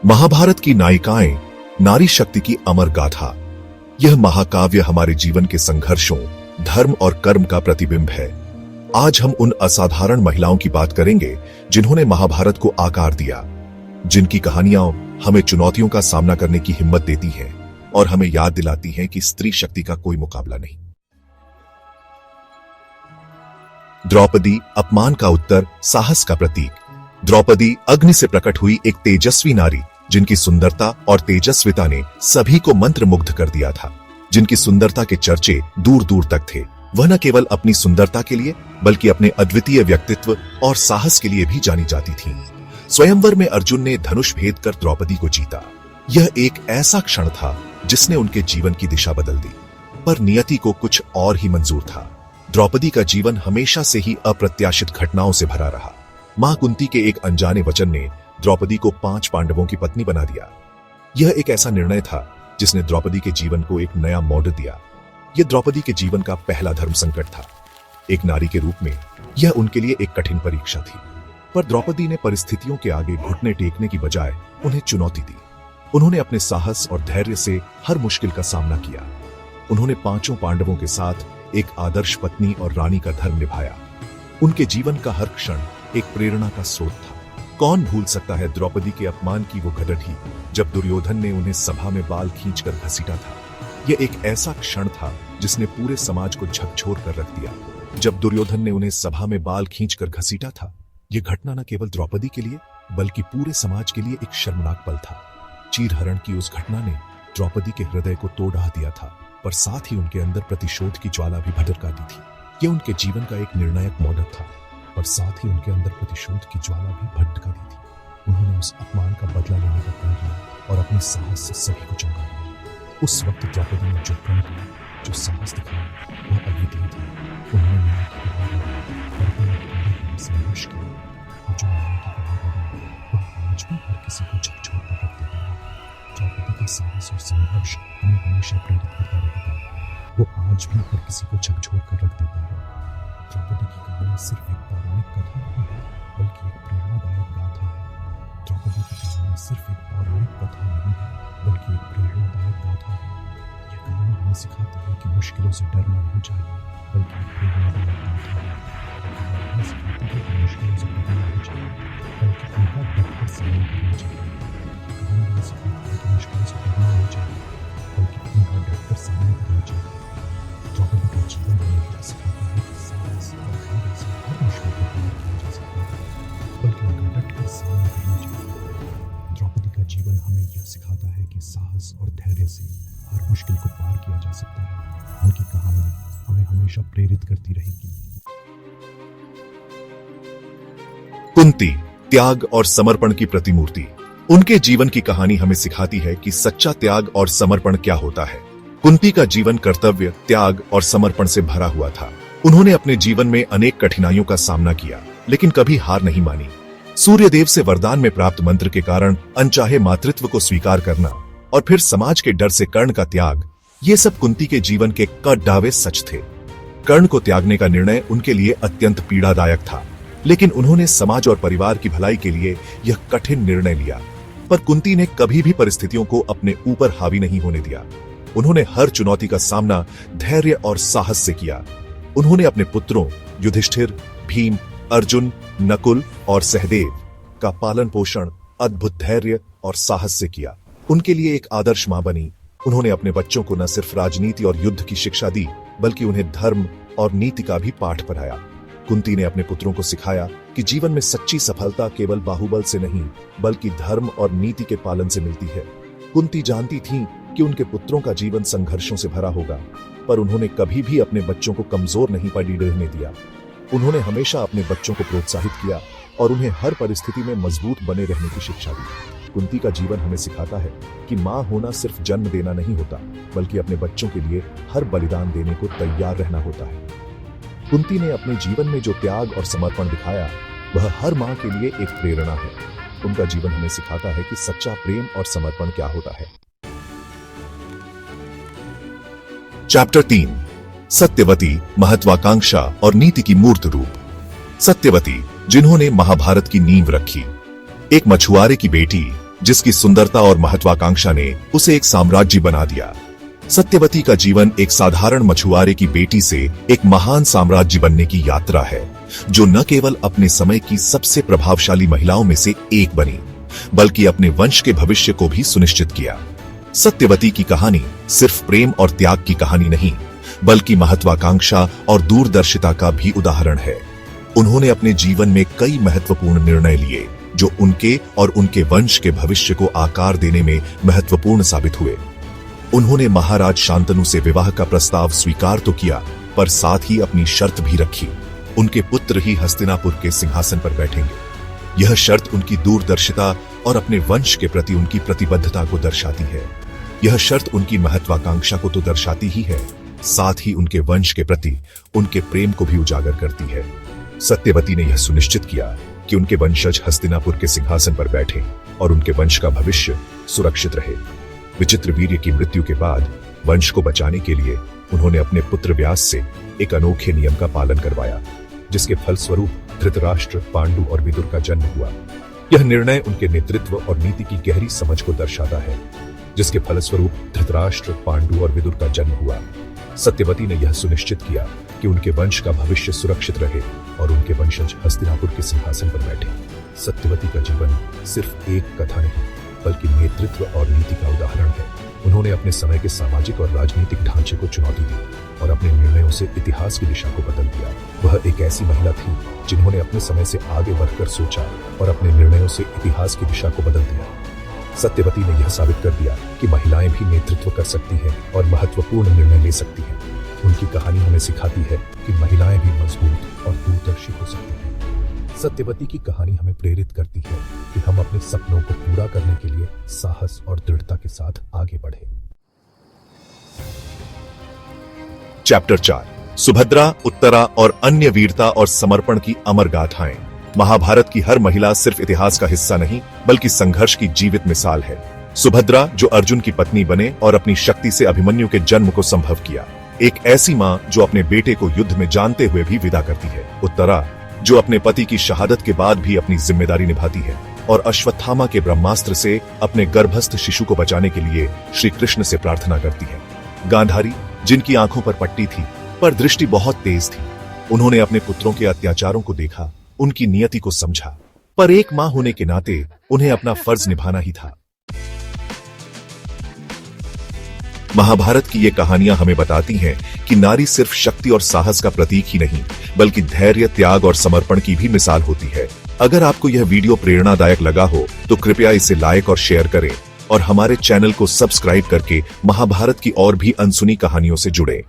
महाभारत की नायिकाएं नारी शक्ति की अमर गाथा। यह महाकाव्य हमारे जीवन के संघर्षों, धर्म और कर्म का प्रतिबिंब है। आज हम उन असाधारण महिलाओं की बात करेंगे जिन्होंने महाभारत को आकार दिया, जिनकी कहानियां हमें चुनौतियों का सामना करने की हिम्मत देती हैं और हमें याद दिलाती हैं कि स्त्री शक्ति का कोई मुकाबला नहीं। द्रौपदी अपमान का उत्तर, साहस का प्रतीक। द्रौपदी अग्नि से प्रकट हुई एक तेजस्वी नारी, जिनकी सुंदरता और तेजस्विता ने सभी को मंत्रमुग्ध कर दिया था। जिनकी सुंदरता के चर्चे दूर दूर तक थे। वह न केवल अपनी सुंदरता के लिए बल्कि अपने अद्वितीय व्यक्तित्व और साहस के लिए भी जानी जाती थी। स्वयंवर में अर्जुन ने धनुष भेद कर द्रौपदी को जीता। यह एक ऐसा क्षण था जिसने उनके जीवन की दिशा बदल दी, पर नियति को कुछ और ही मंजूर था। द्रौपदी का जीवन हमेशा से ही अप्रत्याशित घटनाओं से भरा रहा। मां कुंती के एक अनजाने वचन ने द्रौपदी को 5 पांडवों की पत्नी बना दिया। यह एक ऐसा निर्णय था जिसने द्रौपदी के जीवन को एक नया मोड़ दिया। यह द्रौपदी के जीवन का पहला धर्म संकट था। एक नारी के रूप में यह उनके लिए एक कठिन परीक्षा थी, पर द्रौपदी ने परिस्थितियों के आगे घुटने टेकने की बजाय उन्हें चुनौती दी। उन्होंने अपने साहस और धैर्य से हर मुश्किल का सामना किया। उन्होंने 5 पांडवों के साथ एक आदर्श पत्नी और रानी का धर्म निभाया। उनके जीवन का हर क्षण एक प्रेरणा का स्रोत था। कौन भूल सकता है द्रौपदी के अपमान की वो घटठी जब दुर्योधन ने उन्हें सभा में बाल खींचकर घसीटा था। यह एक ऐसा क्षण था जिसने पूरे समाज को झकझोर कर रख दिया। जब दुर्योधन ने उन्हें सभा में बाल खींचकर घसीटा था, यह घटना न केवल द्रौपदी के लिए बल्कि पूरे समाज के लिए एक शर्मनाक पल था। चीरहरण की उस घटना ने द्रौपदी के हृदय को तोड़ ढा दिया था, पर साथ ही उनके अंदर प्रतिशोध की ज्वाला भी भड़का दी थी। यह उनके जीवन का एक निर्णायक मोड़ था, पर साथ ही उनके अंदर प्रतिशोध की ज्वाला भी भड़का दी थी। उन्होंने उस अपमान का बदला लेने का प्रण लिया और अपने साहस से सभी को चौंका दिया। उस वक्त द्रौपदी ने जो प्रण किया, जो साहस दिखाया, वह अद्वितीय था। उन्होंने न्याय की गुहार लगाई, संघर्ष किया, और जो न्याय की गुहार लगाई, वह आज भी हर किसी को झकझोर कर रख देता है। द्रौपदी का साहस और संघर्ष हमें हमेशा प्रेरित करता रहेगा। वो आज भी हर किसी को झकझोर कर रख देता है। द्रौपदी की कहानी सिर्फ एक पौराणिक कथा नहीं है, बल्कि एक प्रेरणादायक गाथा है। द्रौपदी की कहानी सिर्फ एक पौराणिक कथा नहीं है, बल्कि एक प्रेरणादायक गाथा है। यह कहानी हमें सिखाती है कि मुश्किलों से डरना नहीं चाहिए, बल्कि एक प्रेरणादायक गाथा है। कहानी हमें सिखाती है कि मुश्किलों से डरना नहीं चाहिए, बल्कि उनका डटकर सामना करना चाहिए। कहानी हमें सिखाती है कि मुश्किलों से डरना नहीं चाहिए, बल्कि उनका डटकर सामना करना चाहिए। द्रौपदी का जीवन हमें यह सिखाता है कि साहस और धैर्य से हर मुश्किल को पार किया जा सकता है, बल्कि उनका डटकर सामना करना चाहिए। द्रौपदी का जीवन हमें यह सिखाता है कि साहस और धैर्य से हर मुश्किल को पार किया जा सकता है। उनकी कहानी हमें हमेशा प्रेरित करती रहेगी। कुंती त्याग और समर्पण की प्रतिमूर्ति। उनके जीवन की कहानी हमें सिखाती है कि सच्चा त्याग और समर्पण क्या होता है। कुंती का जीवन कर्तव्य, त्याग और समर्पण से भरा हुआ था। उन्होंने अपने जीवन में अनेक कठिनाइयों का सामना किया, लेकिन कभी हार नहीं मानी। सूर्यदेव से वरदान में प्राप्त मंत्र के कारण अनचाहे मातृत्व को स्वीकार करना और फिर समाज के डर से कर्ण का त्याग, ये सब कुंती के जीवन के कड़वे सच थे। कर्ण को त्यागने का निर्णय उनके लिए अत्यंत पीड़ादायक था, लेकिन उन्होंने समाज और परिवार की भलाई के लिए यह कठिन निर्णय लिया। पर कुंती ने कभी भी परिस्थितियों को अपने ऊपर हावी नहीं होने दिया। उन्होंने हर चुनौती का सामना धैर्य और साहस से किया। उन्होंने अपने पुत्रों युधिष्ठिर, भीम, अर्जुन, नकुल और सहदेव का पालन पोषण अद्भुत धैर्य और साहस से किया। उनके लिए एक आदर्श मां बनी। उन्होंने अपने बच्चों को न सिर्फ राजनीति और युद्ध की शिक्षा दी, बल्कि उन्हें धर्म और नीति का भी पाठ पढ़ाया। कुंती ने अपने पुत्रों को सिखाया कि जीवन में सच्ची सफलता केवल बाहुबल से नहीं, बल्कि धर्म और नीति के पालन से मिलती है। कुंती जानती थीं कि उनके पुत्रों का जीवन संघर्षों से भरा होगा, पर उन्होंने कभी भी अपने बच्चों को कमजोर नहीं रहने दिया। उन्होंने हमेशा अपने बच्चों को प्रोत्साहित किया और उन्हें हर परिस्थिति में मजबूत बने रहने की शिक्षा दी। कुंती का जीवन हमें सिखाता है कि मां होना सिर्फ जन्म देना नहीं होता, बल्कि अपने बच्चों के लिए हर बलिदान देने को तैयार रहना होता है। कुंती ने अपने जीवन में जो त्याग और समर्पण दिखाया, वह हर मां के लिए एक प्रेरणा है। उनका जीवन हमें सिखाता है कि सच्चा प्रेम और समर्पण क्या होता है। चैप्टर 3 सत्यवती, महत्वाकांक्षा और नीति की मूर्त रूप। सत्यवती, जिन्होंने महाभारत की नींव रखी। एक मछुआरे की बेटी जिसकी सुंदरता और महत्वाकांक्षा ने उसे एक साम्राज्य बना दिया। सत्यवती का जीवन एक साधारण मछुआरे की बेटी से एक महान साम्राज्य बनने की यात्रा है, जो न केवल अपने समय की सबसे प्रभावशाली महिलाओं में से एक बनी, बल्कि अपने वंश के भविष्य को भी सुनिश्चित किया। सत्यवती की कहानी सिर्फ प्रेम और त्याग की कहानी नहीं, बल्कि महत्वाकांक्षा और दूरदर्शिता का भी उदाहरण है। उन्होंने अपने जीवन में कई महत्वपूर्ण निर्णय लिए, जो उनके और उनके वंश के भविष्य को आकार देने में महत्वपूर्ण साबित हुए। उन्होंने महाराज शांतनु से विवाह का प्रस्ताव स्वीकार तो किया, पर साथ ही अपनी शर्त भी रखी। उनके पुत्र ही हस्तिनापुर के सिंहासन पर बैठेंगे। यह शर्त उनकी दूरदर्शिता और अपने वंश के प्रति उनकी प्रतिबद्धता को दर्शाती है। यह शर्त उनकी महत्वाकांक्षा को तो दर्शाती ही है, साथ ही उनके वंश के प्रति उनके प्रेम को भी उजागर करती है। सत्यवती ने यह सुनिश्चित किया कि उनके वंशज हस्तिनापुर के सिंहासन पर बैठे और उनके वंश का भविष्य सुरक्षित रहे। विचित्रवीर्य की मृत्यु के बाद वंश को बचाने के लिए उन्होंने अपने पुत्र व्यास से एक अनोखे नियम का पालन करवाया, जिसके फलस्वरूप धृतराष्ट्र, पांडु और विदुर का जन्म हुआ। यह निर्णय उनके नेतृत्व और नीति की गहरी समझ को दर्शाता है, जिसके फलस्वरूप धृतराष्ट्र, पांडु और विदुर का जन्म हुआ। सत्यवती ने यह सुनिश्चित किया कि उनके वंश का भविष्य सुरक्षित रहे और उनके वंशज हस्तिनापुर के सिंहासन पर बैठे। सत्यवती का जीवन सिर्फ एक कथा नहीं, बल्कि नेतृत्व और नीति का उदाहरण है। उन्होंने अपने समय के सामाजिक और राजनीतिक ढांचे को चुनौती दी और अपने निर्णयों से इतिहास की दिशा को बदल दिया। वह एक ऐसी महिला थी जिन्होंने अपने समय से आगे बढ़कर सोचा और अपने निर्णयों से इतिहास की दिशा को बदल दिया। सत्यवती ने यह साबित कर दिया कि महिलाएं भी नेतृत्व कर सकती हैं और महत्वपूर्ण निर्णय ले सकती हैं। उनकी कहानी हमें सिखाती है कि महिलाएं भी मजबूत और दूरदर्शी हो सकती हैं। सत्यवती की कहानी हमें प्रेरित करती है कि हम अपने सपनों को पूरा करने के लिए साहस और दृढ़ता के साथ आगे बढ़ें। चैप्टर 4, सुभद्रा, उत्तरा और अन्य वीरता और समर्पण की अमर गाथाएं। महाभारत की हर महिला सिर्फ इतिहास का हिस्सा नहीं, बल्कि संघर्ष की जीवित मिसाल है। सुभद्रा, जो अर्जुन की पत्नी बने और अपनी शक्ति से अभिमन्यु के जन्म को संभव किया। एक ऐसी मां जो अपने बेटे को युद्ध में जानते हुए भी विदा करती है। उत्तरा, जो अपने पति की शहादत के बाद भी अपनी जिम्मेदारी निभाती है और अश्वत्थामा के ब्रह्मास्त्र से अपने गर्भस्थ शिशु को बचाने के लिए श्री कृष्ण से प्रार्थना करती है। गांधारी, जिनकी आंखों पर पट्टी थी पर दृष्टि बहुत तेज थी। उन्होंने अपने पुत्रों के अत्याचारों को देखा, उनकी नियति को समझा, पर एक मां होने के नाते उन्हें अपना फर्ज निभाना ही था। महाभारत की ये कहानियां हमें बताती हैं कि नारी सिर्फ शक्ति और साहस का प्रतीक ही नहीं, बल्कि धैर्य, त्याग और समर्पण की भी मिसाल होती है। अगर आपको यह वीडियो प्रेरणादायक लगा हो तो कृपया इसे लाइक और शेयर करें और हमारे चैनल को सब्सक्राइब करके महाभारत की और भी अनसुनी कहानियों से जुड़ें।